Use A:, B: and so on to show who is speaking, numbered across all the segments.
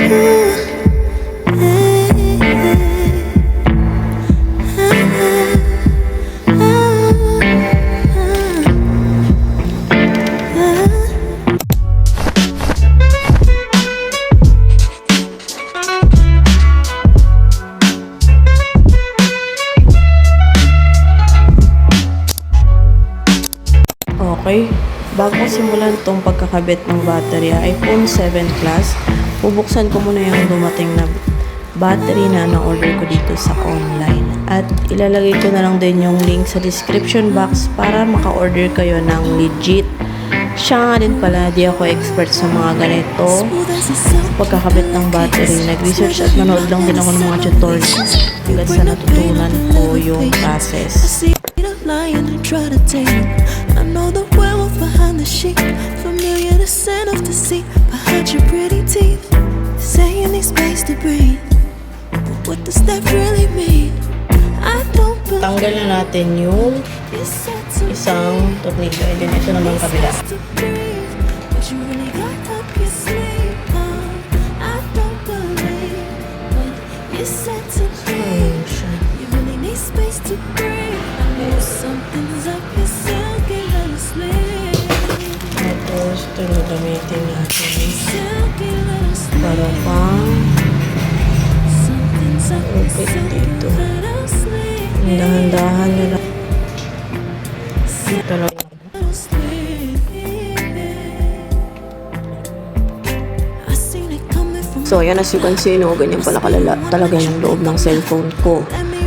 A: Okay, bago ko simulan itong pagkakabit ng baterya iPhone 7 Plus, bubuksan ko muna yung dumating na battery na na-order ko dito sa online. At ilalagay ko na lang din yung link sa description box para maka-order kayo ng legit. Siya nga din pala, di ako expert sa mga ganito pagkakabit ng battery. Nag-research at nanood lang din ako ng mga tutorials hanggang sa natutunan ko yung process.
B: I know the werewolf behind the sheet, familiar the scent of deceit behind your pretty teeth. Say you need space to breathe, but what does that really mean? I don't believe.
A: Tanggal na natin yung isang tornilyo, and then ito naman kabila. Tapos ito yung gamitin natin para pang upit dito. Dahan-dahan nyo lang. Ito lang. So, ayan, as you can see, no, ganyan pala kalala talaga yung loob ng cellphone ko.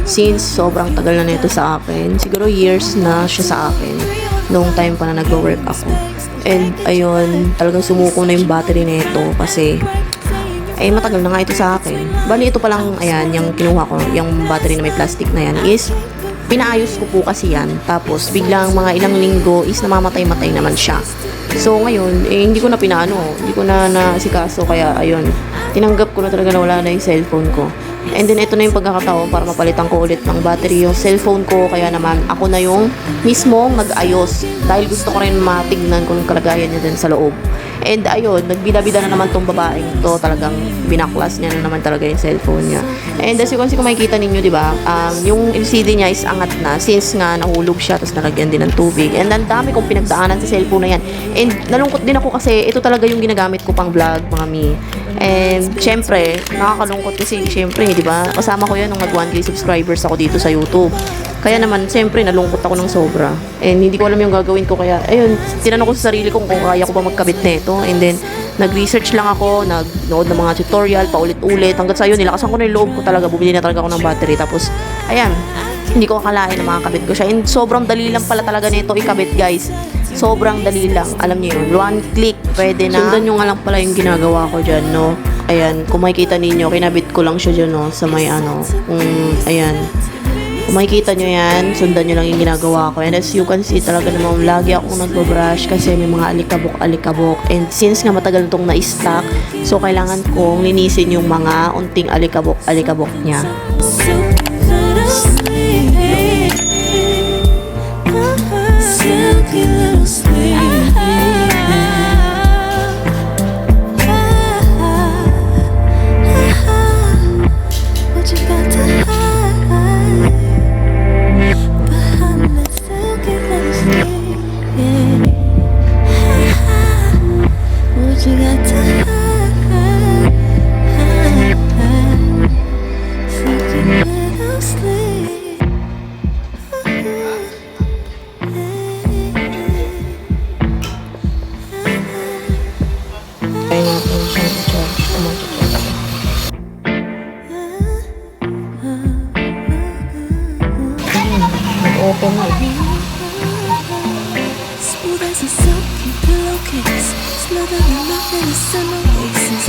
A: Since sobrang tagal na nito sa akin, siguro years na siya sa akin, noong time pa na nag-work ako. And, ayun, talagang sumuko na yung battery nito kasi, matagal na nga ito sa akin. Bali, ito palang, ayan, yung kinuha ko, yung battery na may plastic na yan is, pinaayos ko po kasi yan. Tapos, biglang mga ilang linggo is namamatay-matay naman siya. So, ngayon, hindi ko na pinaano, hindi ko na nasikaso, kaya, ayun, tinanggap ko na talaga na wala na yung cellphone ko. And then, ito na yung pagkakataon para mapalitan ko ulit ng battery yung cellphone ko, kaya naman, ako na yung mismong nag-ayos dahil gusto ko rin matignan kung kalagayan niya din sa loob. And ayun, nagbida-bida na naman tong babaeng to, talagang binaklas niya na naman talaga yung cellphone niya. And as you can see, kung makikita ninyo, di ba, yung LCD niya is angat na since nga nahulog siya, tapos nalagyan din ng tubig. And ang dami kong pinagdaanan sa cellphone na yan. And nalungkot din ako kasi ito talaga yung ginagamit ko pang vlog, mga mi. And syempre, nakakalungkot kasi syempre, di ba, kasama ko yan nung nag 1K subscribers ako dito sa YouTube. Kaya naman, siyempre, nalungkot ako ng sobra. And hindi ko alam yung gagawin ko. Kaya, ayun, tinanong ko sa sarili ko kung kaya ko ba magkabit nito. And then, nag-research lang ako, nag-nood ng mga tutorial, paulit-ulit. Hanggang sa yun, nilakasan ko na yung loob ko talaga. Bumili na talaga ako ng battery. Tapos, ayan, hindi ko akalain na makakabit ko siya. And sobrang dali lang pala talaga nito ikabit, guys. Sobrang dali lang. Alam niyo yun, one click, pwede na. Sundan nyo nga lang pala yung ginagawa ko dyan, no? Ayan, kung makikita ninyo, kinabit ko lang siya dyan, no? Sa may ano, ayan. Kung makikita nyo yan, sundan nyo lang yung ginagawa ko. And as you can see, talaga naman, lagi akong nagbabrush kasi may mga alikabok-alikabok. And since nga matagal itong na-stock, so kailangan kong linisin yung mga unting alikabok-alikabok niya. Kaya natin siyang i-charge kung mag-charge. Nag-open na.
B: Smooth as a silky pillowcase, smothered in nothing is summer oasis.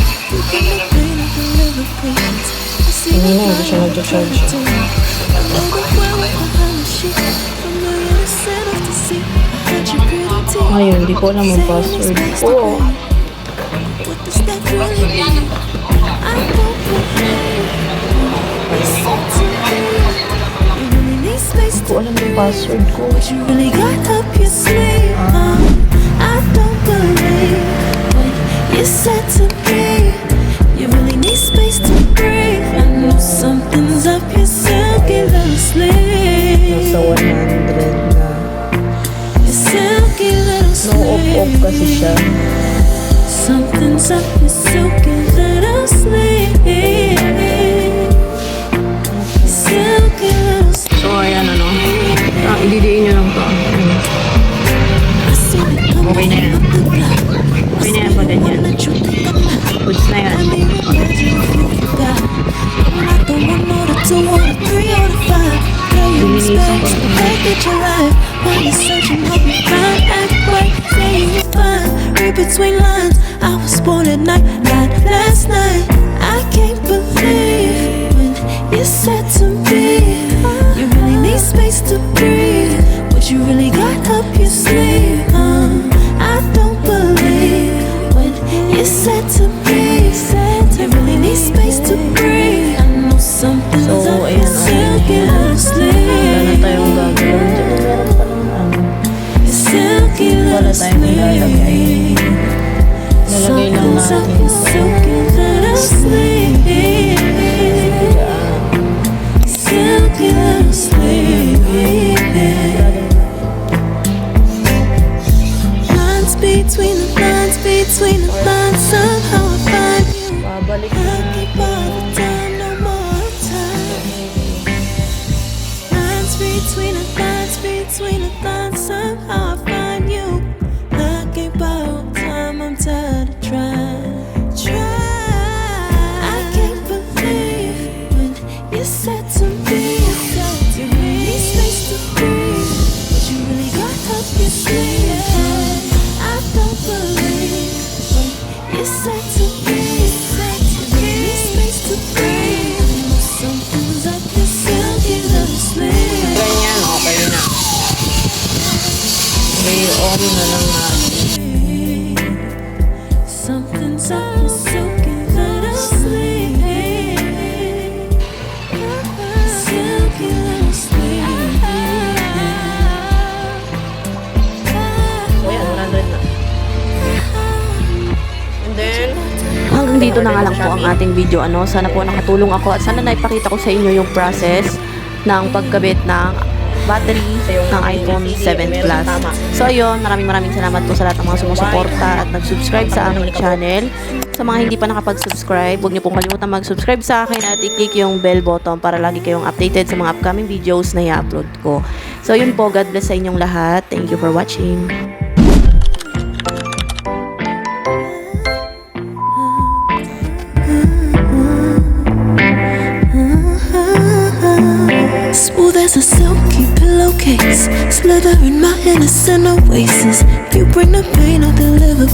B: Deep in the pain of the liver patience. I see the fire of the charge. I know the werewolf behind the sheet, familiar the scent of deceit behind your pretty teeth.
A: Ayun, hindi ko alam ang password ko.
B: What does that really mean? I don't believe. Listen to me. You really need space
A: Hindi ko alam yung password ko.
B: what you really got up your sleeve. I don't believe what you said to me. You really need
A: kasi siya.
B: Something's up, you're so good that I'll sleep. Silky little
A: So, ayan ano. Ididiin nyo lang to. Okay na yan. Okay na yan pa ganyan. Goods na yan.
B: Between lines, I was born at night, not last night. I can't believe when you said to me, you really need space to breathe. What you really got up your sleeve? I don't believe when you said to me, you really need space to breathe. I know something's
A: So,
B: up
A: ayan,
B: your silky little
A: wala na
B: sleeve.
A: tayong gagawin. Meron pa lang
B: Your silky
A: wala
B: little
A: tayong ilalagay.
B: sleeve.
A: Nalagay lang
B: Something's up
A: natin
B: your
A: ito.
B: silky little sleeve. Silky little sleeve. Lines between the lines, between the lines. Somehow I find you.
A: Babalik
B: I keep all the time, no more time. Lines between the lines, between the lines. Somehow I find you. I can't borrow time, I'm tired of trying. I can't believe when you said to me, you need space to breathe. But you really got up your sleeve. I don't believe when you said to me, you need space to breathe. Something's up your silky little sleeve.
A: Ganyan, okay na. Okay, on na lang natin.
B: Something's up your silky little sleeve. Silky little sleeve.
A: So, ayan, 100 na. And then, hanggang dito na nga lang po ang ating video. Sana po nakatulong ako at sana naipakita ko sa inyo yung process ng pagkabit ng battery ng iPhone 7 Plus. So ayun, maraming salamat po sa lahat ng mga sumusuporta at nag-subscribe sa aking channel. Sa mga hindi pa nakapag-subscribe, huwag niyo pong kalimutan mag-subscribe sa akin at i-click yung bell button para lagi kayong updated sa mga upcoming videos na i-upload ko. So yun po, God bless sa inyong lahat. Thank you for watching.
B: Smooth as a silky pillowcase, slither in my innocent oasis. You bring the pain, I deliver